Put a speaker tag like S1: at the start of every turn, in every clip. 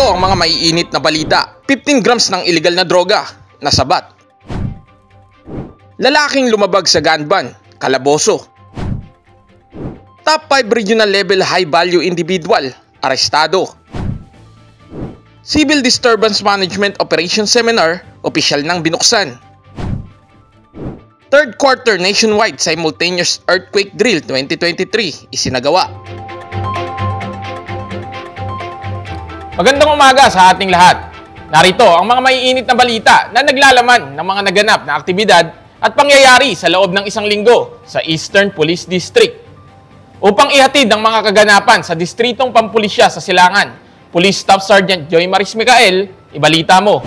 S1: Narito ang mga maiinit na balita. 15 grams ng illegal na droga, nasabat. Lalaking lumabag sa gun ban, kalaboso. Top 5 regional level high value individual, arestado. Civil Disturbance Management Operation Seminar, opisyal nang binuksan. Third quarter nationwide simultaneous earthquake drill 2023 isinagawa.
S2: Magandang umaga sa ating lahat. Narito ang mga maiinit na balita na naglalaman ng mga naganap na aktibidad at pangyayari sa loob ng isang linggo sa Eastern Police District. Upang ihatid ang mga kaganapan sa Distritong Pampulisya sa Silangan, Police Staff Sergeant Joy Maris Micael, ibalita mo.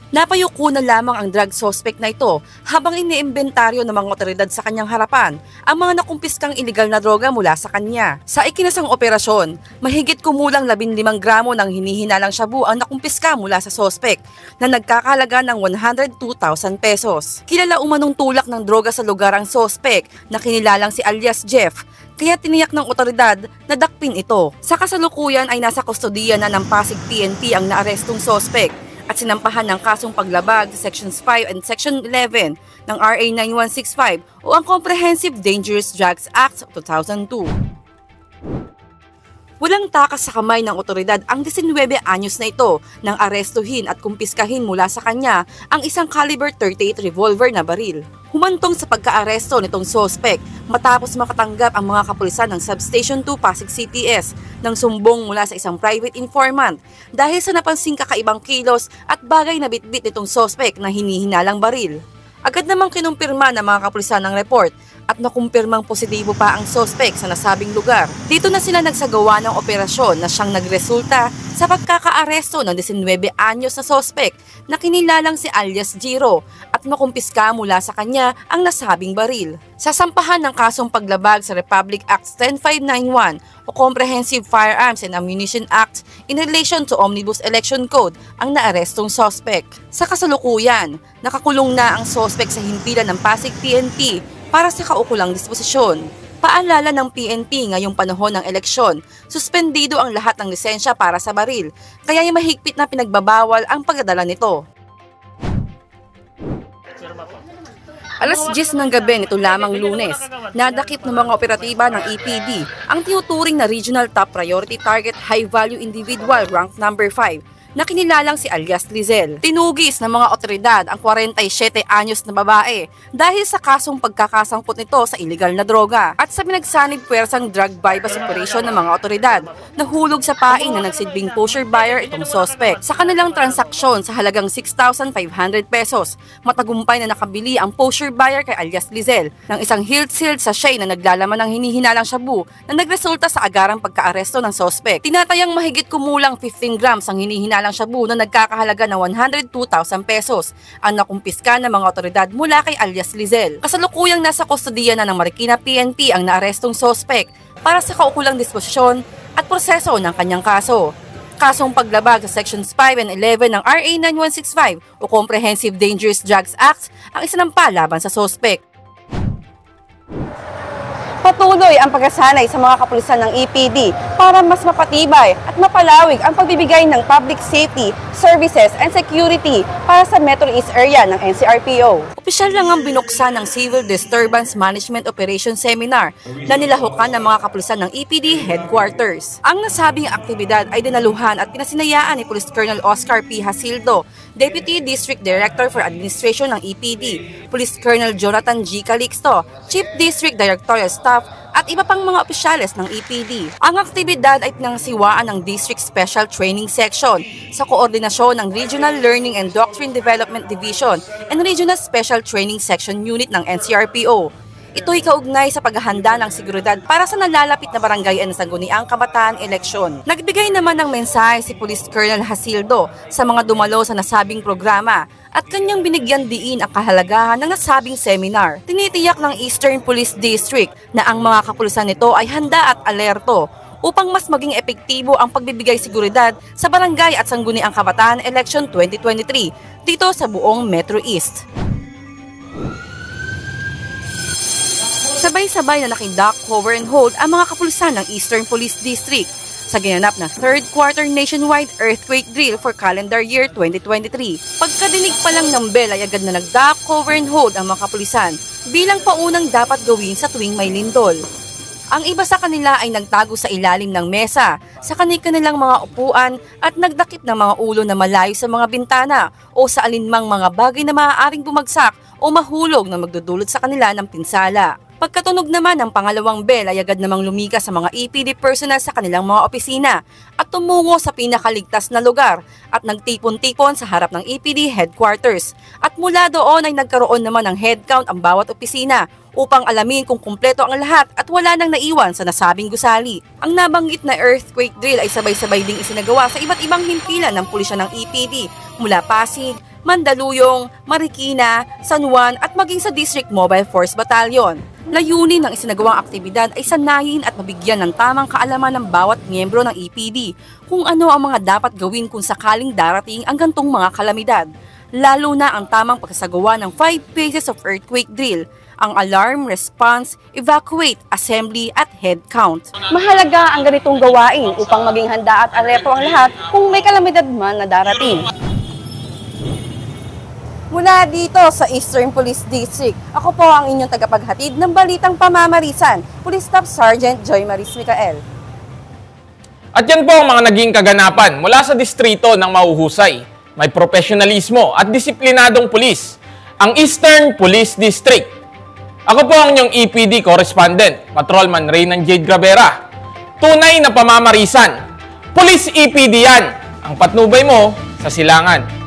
S3: Napayuko na lamang ang drug suspect na ito habang iniimbentaryo ng mga otoridad sa kanyang harapan ang mga nakumpiskang iligal na droga mula sa kanya. Sa ikinasang operasyon, mahigit kumulang 15 gramo ng hinihinalang shabu ang nakumpiska mula sa suspect na nagkakahalaga ng 102,000 pesos. Kilala umanong tulak ng droga sa lugar ang suspect na kinilalang si alias Jeff, kaya tiniyak ng otoridad na dakpin ito. Sa kasalukuyan ay nasa kustodiya na ng Pasig PNP ang naarestong suspect at sinampahan ng kasong paglabag sa Sections 5 and Section 11 ng RA 9165 o ang Comprehensive Dangerous Drugs Act of 2002. Walang takas sa kamay ng otoridad ang 19 anyos na ito nang arestuhin at kumpiskahin mula sa kanya ang isang caliber 38 revolver na baril. Humantong sa pagka-aresto nitong suspect matapos makatanggap ang mga kapulisan ng Substation 2 Pasig CPS ng sumbong mula sa isang private informant dahil sa napansing kakaibang kilos at bagay na bitbit nitong suspect na hinihinalang baril. Agad namang kinumpirma ng mga kapulisan ng report at nakumpirmang positibo pa ang suspect sa nasabing lugar. Dito na sila nagsagawa ng operasyon na siyang nagresulta sa pagkaka-aresto ng 19 anyos na suspect na kinilalang si alias Jiro at makumpiska mula sa kanya ang nasabing baril. Sasampahan ng kasong paglabag sa Republic Act 10591 o Comprehensive Firearms and Ammunition Act in relation to Omnibus Election Code ang naarestong suspect. Sa kasalukuyan, nakakulong na ang suspect sa himpilan ng Pasig PNP para sa kaukulang disposisyon. Paalala ng PNP ngayong panahon ng eleksyon, suspendido ang lahat ng lisensya para sa baril, kaya ay mahigpit na pinagbabawal ang pagdadala nito. Alas 10 ng gabi nito lamang Lunes, nadakip ng mga operatiba ng EPD ang tinuturing na Regional Top Priority Target High Value Individual Rank Number 5 na kinilalang si alias Lizel. Tinugis ng mga otoridad ang 47 anyos na babae dahil sa kasong pagkakasangkot nito sa iligal na droga at sa pinagsanib puwersang drug bypass operation ng mga otoridad. Nahulog sa pain na nagsilbing pusher buyer itong suspect. Sa kanilang transaksyon sa halagang 6,500 pesos, matagumpay na nakabili ang pusher buyer kay alias Lizel ng isang sealed sachet na naglalaman ng hinihinalang shabu na nagresulta sa agarang pagkaaresto ng suspect. Tinatayang mahigit kumulang 15 grams ang hinihinalang shabu na nagkakahalaga ng 102,000 pesos ang nakumpiska ng mga otoridad mula kay alias Lizel. Kasalukuyang nasa kustodiya na ng Marikina PNP ang naarestong suspect para sa kaukulang disposisyon at proseso ng kanyang kaso. Kasong paglabag sa Sections 5 and 11 ng RA 9165 o Comprehensive Dangerous Drugs Act ang isinampa laban sa suspect. Patuloy ang pagkasanay sa mga kapulisan ng EPD para mas mapatibay at mapalawig ang pagbibigay ng public safety, services, and security para sa Metro East area ng NCRPO. Opisyal lang ang binuksan ng Civil Disturbance Management Operation Seminar na nilahukan ng mga kapulisan ng EPD Headquarters. Ang nasabing aktibidad ay dinaluhan at pinasinayaan ni Police Colonel Oscar P. Hasildo, Deputy District Director for Administration ng EPD, Police Colonel Jonathan G. Calixto, Chief District Directorial Staff at iba pang mga opisyales ng EPD. Ang aktibidad ay pinangasiwaan ng District Special Training Section sa koordinasyon ng Regional Learning and Doctrine Development Division and Regional Special Training Section Unit ng NCRPO. Ito'y kaugnay sa paghahanda ng seguridad para sa nalalapit na barangay sa Sangguniang Kabataan eleksyon. Nagbigay naman ng mensahe si Police Colonel Hasildo sa mga dumalo sa nasabing programa at kanyang binigyan diin ang kahalagahan ng nasabing seminar. Tinitiyak ng Eastern Police District na ang mga kapulisan nito ay handa at alerto upang mas maging epektibo ang pagbibigay seguridad sa barangay at Sangguniang Kabataan Election 2023 dito sa buong Metro East. Sabay-sabay na naki-duck, cover and hold ang mga kapulisan ng Eastern Police District sa ginanap na third quarter nationwide earthquake drill for calendar year 2023. Pagkadinig pa lang ng bell ay agad na nag-duck, cover and hold ang mga kapulisan bilang paunang dapat gawin sa tuwing may lindol. Ang iba sa kanila ay nagtago sa ilalim ng mesa, sa kanilang mga upuan at nagdakip ng mga ulo na malayo sa mga bintana o sa alinmang mga bagay na maaaring bumagsak o mahulog na magdudulot sa kanila ng pinsala. Pagkatunog naman ng pangalawang bell ay agad namang lumikas sa mga EPD personnel sa kanilang mga opisina at tumungo sa pinakaligtas na lugar at nagtipon-tipon sa harap ng EPD headquarters. At mula doon ay nagkaroon naman ng head count ang bawat opisina upang alamin kung kumpleto ang lahat at wala nang naiwan sa nasabing gusali. Ang nabanggit na earthquake drill ay sabay-sabay ding isinagawa sa iba't ibang himpilan ng pulisya ng EPD mula Pasig, Mandaluyong, Marikina, San Juan at maging sa District Mobile Force Battalion. Layunin ng isinagawang aktibidad ay sanayin at mabigyan ng tamang kaalaman ng bawat miyembro ng EPD kung ano ang mga dapat gawin kung sakaling darating ang gantong mga kalamidad, lalo na ang tamang pagsasagawa ng 5 phases of earthquake drill, ang alarm, response, evacuate, assembly at head count. Mahalaga ang ganitong gawain upang maging handa at alerto ang lahat kung may kalamidad man na darating. Mula dito sa Eastern Police District, ako po ang inyong tagapaghatid ng Balitang Pamamarisan, Police Staff Sergeant Joy Maris Micael.
S2: At yan po ang mga naging kaganapan mula sa distrito ng mahuhusay, may profesionalismo at disiplinadong pulis, ang Eastern Police District. Ako po ang inyong EPD correspondent, Patrolman Reynan Jade Gravera. Tunay na pamamarisan, Police EPD yan, ang patnubay mo sa silangan.